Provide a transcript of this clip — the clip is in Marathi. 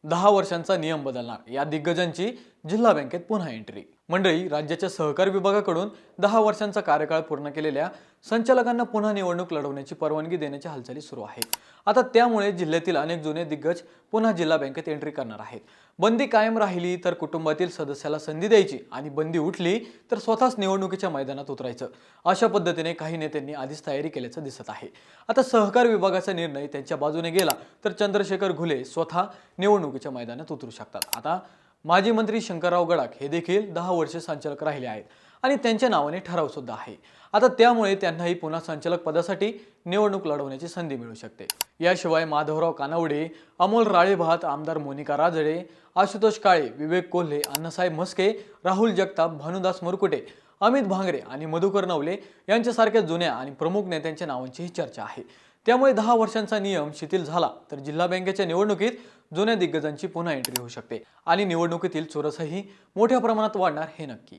10 वर्षांचा नियम बदलणार, या दिग्गजांची जिल्हा बँकेत पुन्हा एंट्री। मंडळी, राज्याच्या सहकार विभागाकडून 10 वर्षांचा कार्यकाळ पूर्ण केलेल्या संचालकांना पुन्हा निवडणूक लढवण्याची परवानगी देण्याची हालचाली सुरू आहेत। आता त्यामुळे जिल्ह्यातील अनेक जुने दिग्गज पुन्हा जिल्हा बँकेत एंट्री करणार आहेत। बंदी कायम राहिली तर कुटुंबातील सदस्याला संधी द्यायची आणि बंदी उठली तर स्वतःच निवडणुकीच्या मैदानात उतरायचं, अशा पद्धतीने काही नेत्यांनी आधीच तयारी केल्याचं दिसत आहे। आता सहकार विभागाचा निर्णय त्यांच्या बाजूने गेला तर चंद्रशेखर घुले स्वतः निवडणुकीच्या मैदानात उतरू शकतात। आता माजी मंत्री शंकरराव गडाख हे देखील 10 वर्षे संचालक राहिले आहेत आणि त्यांच्या नावाने ठराव सुद्धा आहे। आता त्यामुळे त्यांनाही पुन्हा संचालक पदासाठी निवडणूक लढवण्याची संधी मिळू शकते। याशिवाय माधवराव कानवडे, अमोल राळेभात, आमदार मोनिका राजळे, आशुतोष काळे, विवेक कोल्हे, अण्णासाहेब म्हस्के, राहुल जगताप, भानुदास मुरकुटे, अमित भांगरे आणि मधुकर नवले यांच्यासारख्या जुन्या आणि प्रमुख नेत्यांच्या नावांचीही चर्चा आहे। त्यामुळे 10 वर्षांचा नियम शिथिल झाला तर जिल्हा बँकेच्या निवडणुकीत जुन्या दिग्गजांची पुन्हा एंट्री होऊ शकते आणि निवडणुकीतील चुरसही मोठ्या प्रमाणात वाढणार हे नक्की।